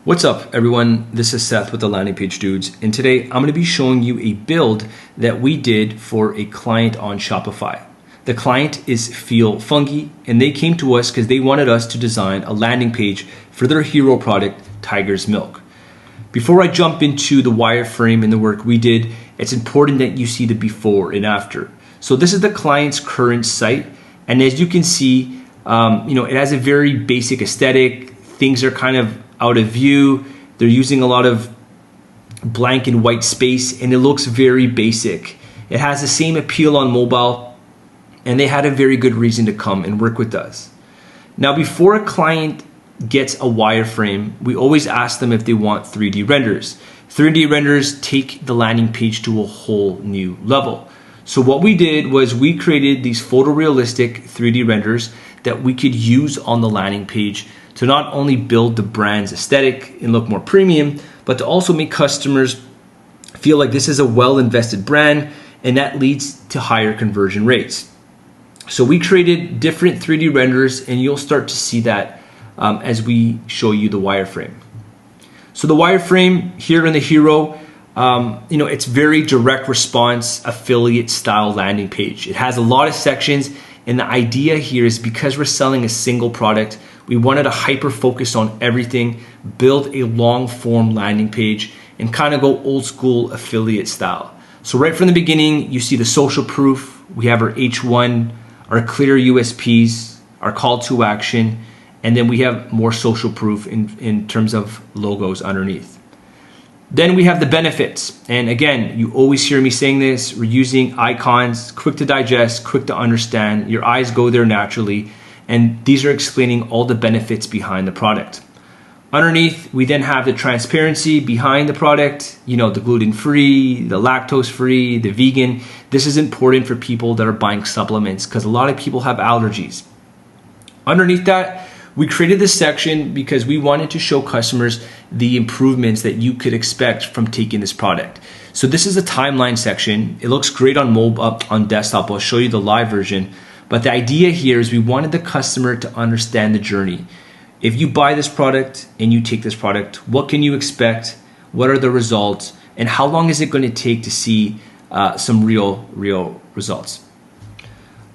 What's up, everyone? This is Seth with the Landing Page Dudes, and today I'm going to be showing you a build that we did for a client on Shopify. The client is Feel Fungi, and they came to us because they wanted us to design a landing page for their hero product, Tiger's Milk. Before I jump into the wireframe and the work we did, it's important that you see the before and after. So this is the client's current site, and as you can see, it has a very basic aesthetic. Things are kind of out of view. They're using a lot of blank and white space, and it looks very basic. It has the same appeal on mobile, and they had a very good reason to come and work with us. Now, before a client gets a wireframe, we always ask them if they want 3D renders. 3D renders take the landing page to a whole new level. So what we did was we created these photorealistic 3D renders that we could use on the landing page to not only build the brand's aesthetic and look more premium, but to also make customers feel like this is a well-invested brand, and that leads to higher conversion rates. So we created different 3D renders, and you'll start to see that as we show you the wireframe. So the wireframe here in the hero, it's very direct response affiliate style landing page. It has a lot of sections, and the idea here is because we're selling a single product, we wanted to hyper focus on everything, build a long form landing page, and kind of go old school affiliate style. So right from the beginning, you see the social proof. We have our H1, our clear USPs, our call to action, and then we have more social proof in terms of logos underneath. Then we have the benefits. And again, you always hear me saying this, we're using icons, quick to digest, quick to understand. Your eyes go there naturally. And these are explaining all the benefits behind the product. Underneath, we then have the transparency behind the product, the gluten-free, the lactose-free, the vegan. This is important for people that are buying supplements because a lot of people have allergies. Underneath that, we created this section because we wanted to show customers the improvements that you could expect from taking this product. So this is a timeline section. It looks great on mobile, on desktop. I'll show you the live version. But the idea here is we wanted the customer to understand the journey. If you buy this product and you take this product, what can you expect? What are the results? And how long is it going to take to see some real results?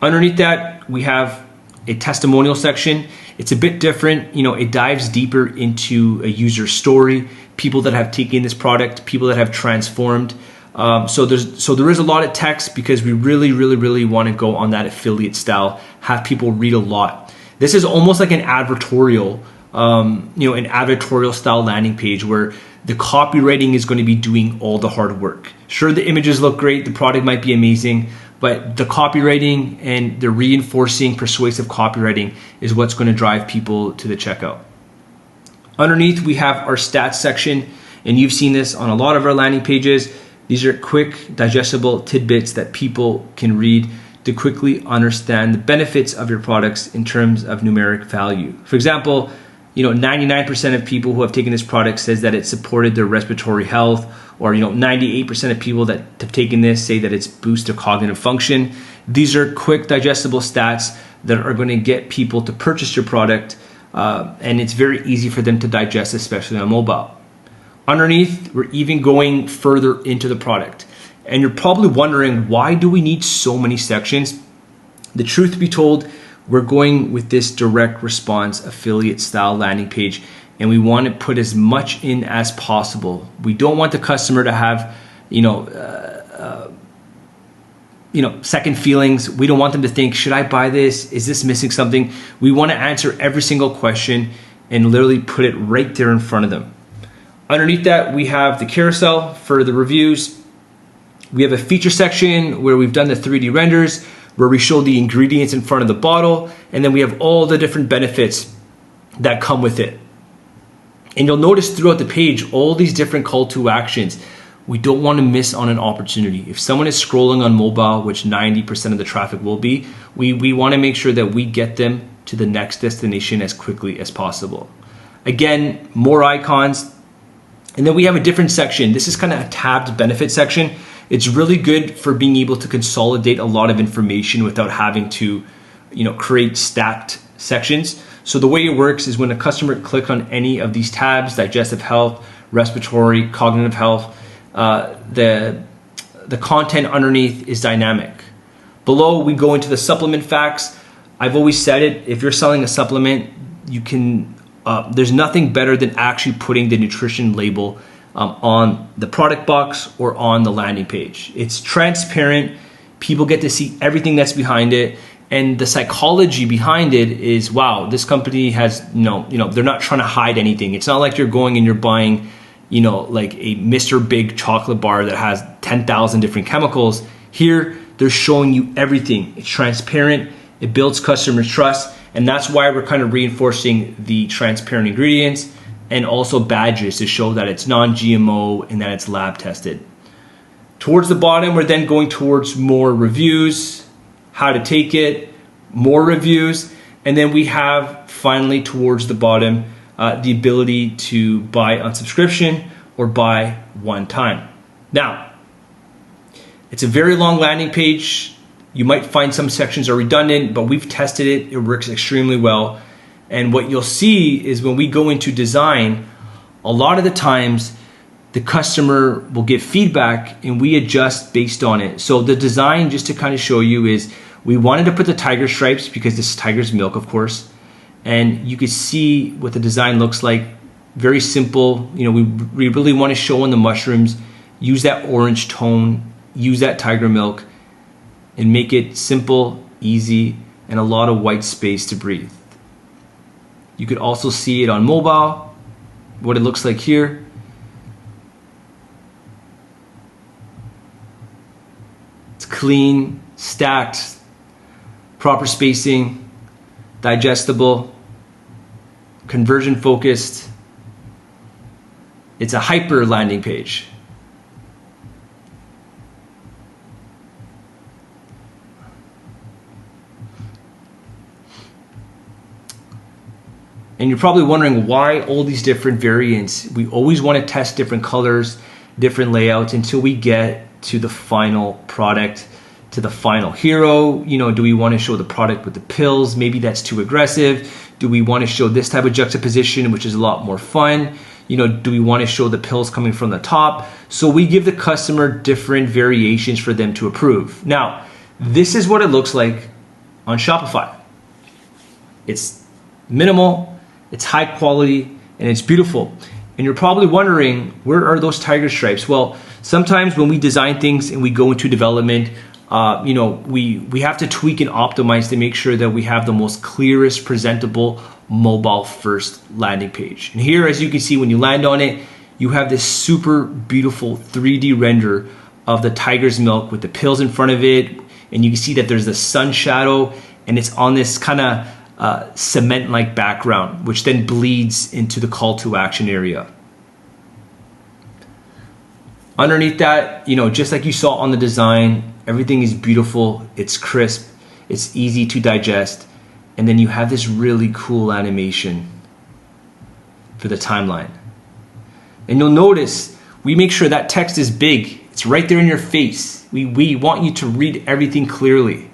Underneath that, we have a testimonial section. It's a bit different. It dives deeper into a user story, people that have taken this product, people that have transformed. So there is a lot of text because we really want to go on that affiliate style, have people read a lot. This is almost like an advertorial, an advertorial style landing page where the copywriting is going to be doing all the hard work. Sure, the images look great, the product might be amazing, but the copywriting and the reinforcing persuasive copywriting is what's going to drive people to the checkout. Underneath, we have our stats section, and you've seen this on a lot of our landing pages. These are quick, digestible tidbits that people can read to quickly understand the benefits of your products in terms of numeric value. For example, 99% of people who have taken this product says that it supported their respiratory health, or 98% of people that have taken this say that it's boosted cognitive function. These are quick, digestible stats that are going to get people to purchase your product, and it's very easy for them to digest, especially on mobile. Underneath, we're even going further into the product. And you're probably wondering, why do we need so many sections? The truth be told, we're going with this direct response affiliate style landing page, and we want to put as much in as possible. We don't want the customer to have, second feelings. We don't want them to think, should I buy this? Is this missing something? We want to answer every single question and literally put it right there in front of them. Underneath that, we have the carousel for the reviews. We have a feature section where we've done the 3D renders, where we show the ingredients in front of the bottle, and then we have all the different benefits that come with it. And you'll notice throughout the page, all these different call to actions. We don't want to miss on an opportunity. If someone is scrolling on mobile, which 90% of the traffic will be, we want to make sure that we get them to the next destination as quickly as possible. Again, more icons. And then we have a different section. This is kind of a tabbed benefit section. It's really good for being able to consolidate a lot of information without having to, create stacked sections. So the way it works is when a customer clicks on any of these tabs, digestive health, respiratory, cognitive health, the content underneath is dynamic. Below, we go into the supplement facts. I've always said it, if you're selling a supplement, you can, there's nothing better than actually putting the nutrition label on the product box or on the landing page. It's transparent. People get to see everything that's behind it. And the psychology behind it is, wow, this company has, they're not trying to hide anything. It's not like you're going and you're buying, like a Mr. Big chocolate bar that has 10,000 different chemicals. Here, they're showing you everything. It's transparent. It builds customer trust. And that's why we're kind of reinforcing the transparent ingredients and also badges to show that it's non-GMO and that it's lab tested. Towards the bottom, we're then going towards more reviews, how to take it, more reviews, and then we have finally towards the bottom the ability to buy on subscription or buy one time. Now, it's a very long landing page. You might find some sections are redundant, but we've tested it. It works extremely well. And what you'll see is when we go into design, a lot of the times the customer will give feedback and we adjust based on it. So the design, just to kind of show you, is we wanted to put the tiger stripes because this is tiger's milk, of course. And you can see what the design looks like. Very simple. We really want to show on the mushrooms, use that orange tone, use that tiger milk, and make it simple, easy, and a lot of white space to breathe. You could also see it on mobile, what it looks like here. It's clean, stacked, proper spacing, digestible, conversion focused. It's a hyper landing page. And you're probably wondering why all these different variants. We always want to test different colors, different layouts until we get to the final product, to the final hero. Do we want to show the product with the pills? Maybe that's too aggressive. Do we want to show this type of juxtaposition, which is a lot more fun? Do we want to show the pills coming from the top? So we give the customer different variations for them to approve. Now, this is what it looks like on Shopify. It's minimal, it's high quality, and it's beautiful. And you're probably wondering, where are those tiger stripes? Well, sometimes when we design things and we go into development, we have to tweak and optimize to make sure that we have the most clearest, presentable, mobile first landing page. And here, as you can see, when you land on it, you have this super beautiful 3D render of the tiger's milk with the pills in front of it. And you can see that there's the sun shadow and it's on this kind of cement-like background, which then bleeds into the call to action area. Underneath that, just like you saw on the design, everything is beautiful, it's crisp, it's easy to digest, and then you have this really cool animation for the timeline. And you'll notice we make sure that text is big, it's right there in your face. We want you to read everything clearly.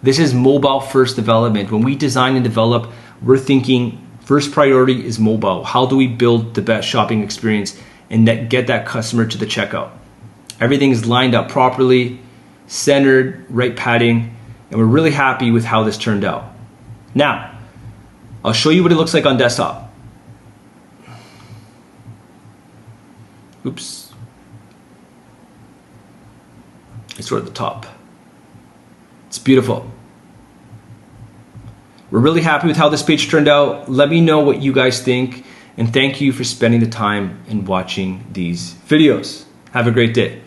This is mobile first development. When we design and develop, we're thinking first priority is mobile. How do we build the best shopping experience and get that customer to the checkout? Everything is lined up properly, centered, right padding, and we're really happy with how this turned out. Now, I'll show you what it looks like on desktop. Oops. It's toward the top. It's beautiful. We're really happy with how this page turned out. Let me know what you guys think, and thank you for spending the time and watching these videos. Have a great day.